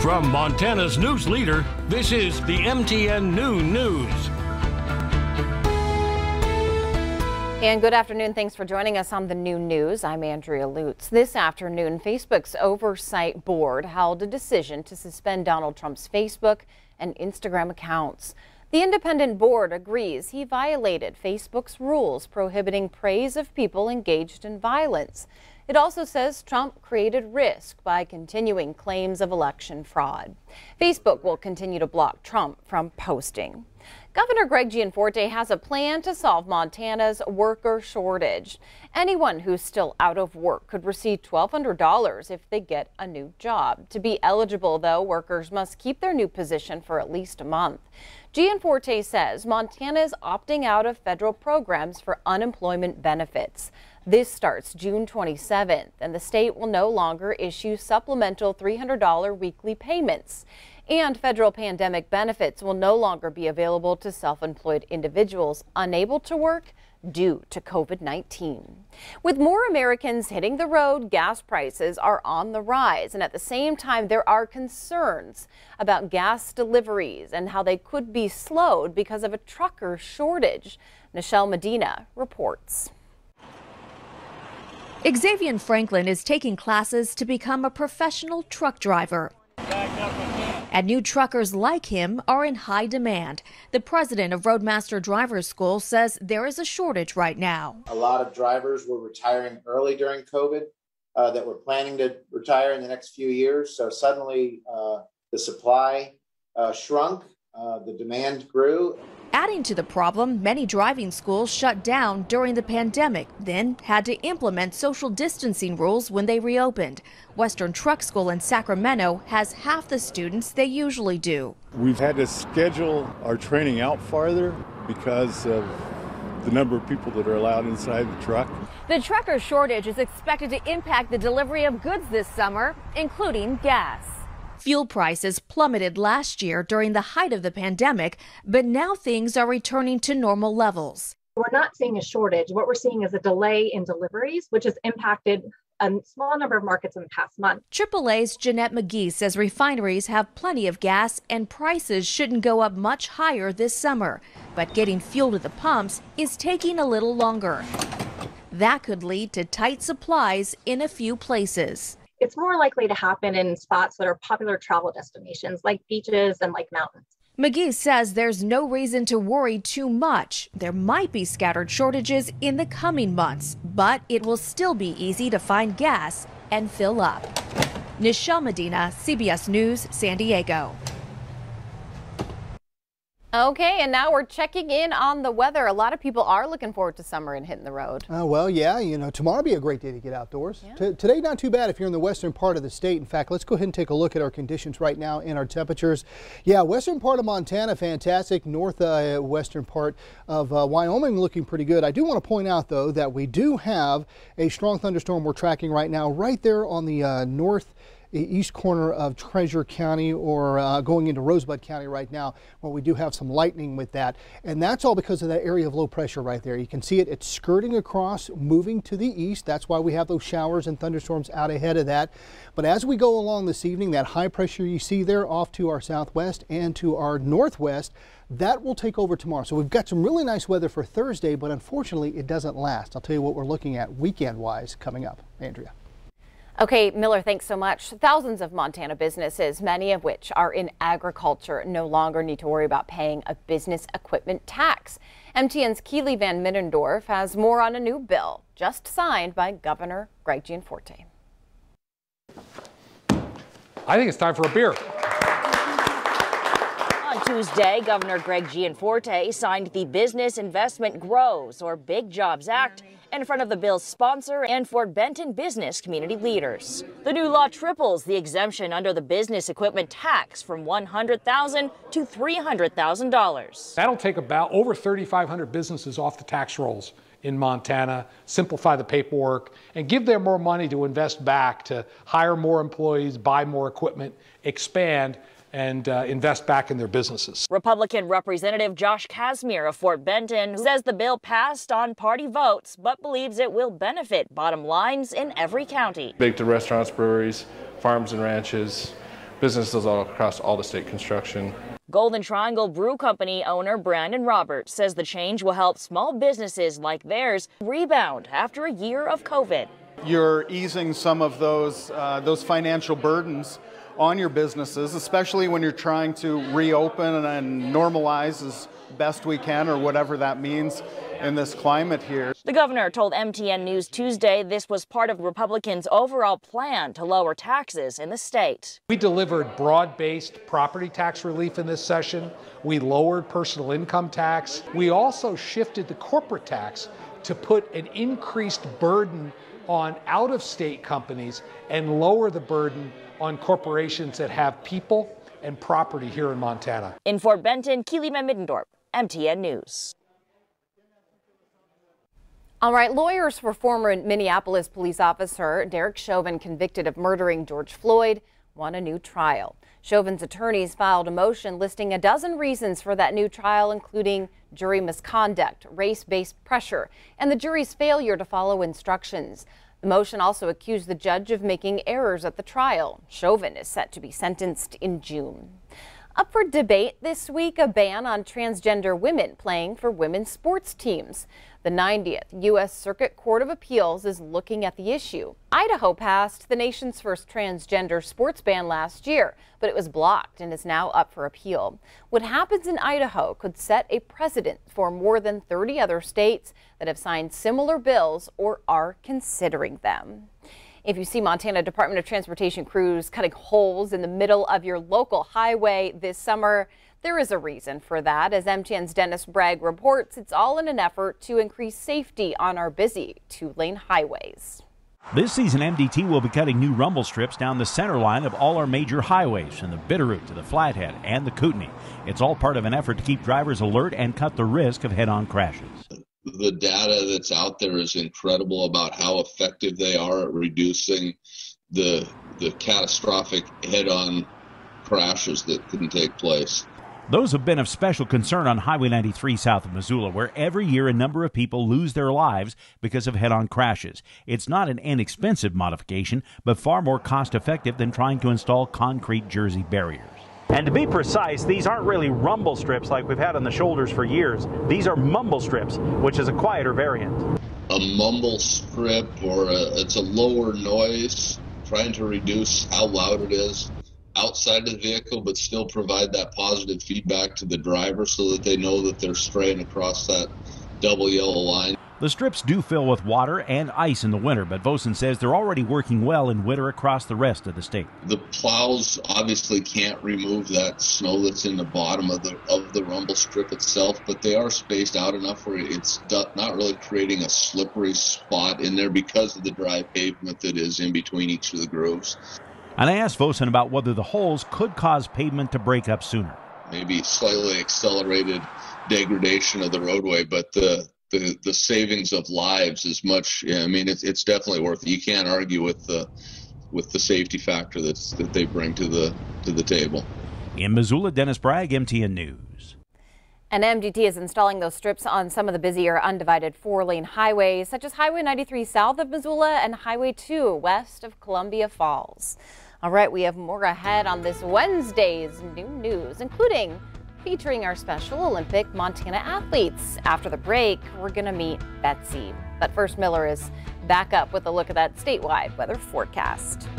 From Montana's news leader, this is the MTN Noon News. And good afternoon. Thanks for joining us on the Noon News. I'm Andrea Lutz. This afternoon, Facebook's Oversight Board held a decision to suspend Donald Trump's Facebook and Instagram accounts. The independent board agrees he violated Facebook's rules prohibiting praise of people engaged in violence. It also says Trump created risk by continuing claims of election fraud. Facebook will continue to block Trump from posting. Governor Greg Gianforte has a plan to solve Montana's worker shortage. Anyone who's still out of work could receive $1,200 if they get a new job. To be eligible, though, workers must keep their new position for at least a month. Gianforte says Montana is opting out of federal programs for unemployment benefits. This starts June 27th, and the state will no longer issue supplemental $300 weekly payments. And federal pandemic benefits will no longer be available to self-employed individuals unable to work due to COVID-19. With more Americans hitting the road, gas prices are on the rise. And at the same time, there are concerns about gas deliveries and how they could be slowed because of a trucker shortage. Nichelle Medina reports. Xavier Franklin is taking classes to become a professional truck driver. And new truckers like him are in high demand. The president of Roadmaster Drivers School says there is a shortage right now. A lot of drivers were retiring early during COVID that were planning to retire in the next few years. So suddenly the supply shrunk, the demand grew. Adding to the problem, many driving schools shut down during the pandemic, then had to implement social distancing rules when they reopened. Western Truck School in Sacramento has half the students they usually do. We've had to schedule our training out farther because of the number of people that are allowed inside the truck. The trucker shortage is expected to impact the delivery of goods this summer, including gas. Fuel prices plummeted last year during the height of the pandemic, but now things are returning to normal levels. We're not seeing a shortage. What we're seeing is a delay in deliveries, which has impacted a small number of markets in the past month. AAA's Jeanette McGee says refineries have plenty of gas and prices shouldn't go up much higher this summer. But getting fuel to the pumps is taking a little longer. That could lead to tight supplies in a few places. It's more likely to happen in spots that are popular travel destinations like beaches and like mountains. McGee says there's no reason to worry too much. There might be scattered shortages in the coming months, but it will still be easy to find gas and fill up. Nichelle Medina, CBS News, San Diego. Okay, and now we're checking in on the weather. A lot of people are looking forward to summer and hitting the road. Well, yeah, tomorrow will be a great day to get outdoors. Yeah. Today, not too bad if you're in the western part of the state. In fact, let's go ahead and take a look at our conditions right now and our temperatures. Yeah, western part of Montana, fantastic. Northwestern part of Wyoming looking pretty good. I do want to point out, though, that we do have a strong thunderstorm we're tracking right now right there on the northeast corner of Treasure County, or going into Rosebud County right now, where we do have some lightning with that. And that's all because of that area of low pressure right there. You can see it, it's skirting across, moving to the east. That's why we have those showers and thunderstorms out ahead of that. But as we go along this evening, that high pressure you see there off to our southwest and to our northwest, that will take over tomorrow. So we've got some really nice weather for Thursday, but unfortunately it doesn't last. I'll tell you what we're looking at weekend-wise coming up. Andrea. Okay, Miller, thanks so much. Thousands of Montana businesses, many of which are in agriculture, no longer need to worry about paying a business equipment tax. MTN's Keely Van Middendorf has more on a new bill just signed by Governor Greg Gianforte. I think it's time for a beer. On Tuesday, Governor Greg Gianforte signed the Business Investment Grows, or Big Jobs Act, in front of the bill's sponsor and Fort Benton business community leaders. The new law triples the exemption under the business equipment tax from $100,000 to $300,000. That'll take about over 3,500 businesses off the tax rolls in Montana, simplify the paperwork, and give them more money to invest back to hire more employees, buy more equipment, expand, and invest back in their businesses. Republican Representative Josh Casimir of Fort Benton says the bill passed on party votes, but believes it will benefit bottom lines in every county. Big to restaurants, breweries, farms and ranches, businesses all across all the state construction. Golden Triangle Brew Company owner Brandon Roberts says the change will help small businesses like theirs rebound after a year of COVID. You're easing some of those financial burdens on your businesses, especially when you're trying to reopen and normalize as best we can, or whatever that means in this climate here. The governor told MTN News Tuesday this was part of Republicans' overall plan to lower taxes in the state. We delivered broad-based property tax relief in this session. We lowered personal income tax. We also shifted the corporate tax to put an increased burden on out-of-state companies and lower the burden on corporations that have people and property here in Montana. In Fort Benton, Keely Middendorp, MTN News. All right, lawyers for former Minneapolis police officer Derek Chauvin, convicted of murdering George Floyd, want a new trial. Chauvin's attorneys filed a motion listing a dozen reasons for that new trial, including jury misconduct, race-based pressure, and the jury's failure to follow instructions. The motion also accused the judge of making errors at the trial. Chauvin is set to be sentenced in June. Up for debate this week, a ban on transgender women playing for women's sports teams. The 90th U.S. Circuit Court of Appeals is looking at the issue. Idaho passed the nation's first transgender sports ban last year, but it was blocked and is now up for appeal. What happens in Idaho could set a precedent for more than 30 other states that have signed similar bills or are considering them. If you see Montana Department of Transportation crews cutting holes in the middle of your local highway this summer, there is a reason for that. As MTN's Dennis Bragg reports, it's all in an effort to increase safety on our busy two-lane highways. This season, MDT will be cutting new rumble strips down the center line of all our major highways, from the Bitterroot to the Flathead and the Kootenai. It's all part of an effort to keep drivers alert and cut the risk of head-on crashes. The data that's out there is incredible about how effective they are at reducing the catastrophic head-on crashes that can take place. Those have been of special concern on Highway 93 south of Missoula, where every year a number of people lose their lives because of head-on crashes. It's not an inexpensive modification, but far more cost-effective than trying to install concrete jersey barriers. And to be precise, these aren't really rumble strips like we've had on the shoulders for years. These are mumble strips, which is a quieter variant. A mumble strip, or it's a lower noise, trying to reduce how loud it is outside of the vehicle, but still provide that positive feedback to the driver so that they know that they're straying across that double yellow line. The strips do fill with water and ice in the winter, but Vosen says they're already working well in winter across the rest of the state. The plows obviously can't remove that snow that's in the bottom of the rumble strip itself, but they are spaced out enough where it's not really creating a slippery spot in there because of the dry pavement that is in between each of the grooves. And I asked Vosen about whether the holes could cause pavement to break up sooner. Maybe slightly accelerated degradation of the roadway, but the savings of lives is much. I mean, it's definitely worth it. You can't argue with the safety factor that they bring to the table. In Missoula, Dennis Bragg, MTN News. And MDT is installing those strips on some of the busier undivided four-lane highways, such as Highway 93 south of Missoula and Highway 2 west of Columbia Falls. All right, we have more ahead on this Wednesday's New News, including featuring our Special Olympic Montana athletes. After the break, we're going to meet Betsy. But first, Miller is back up with a look at that statewide weather forecast.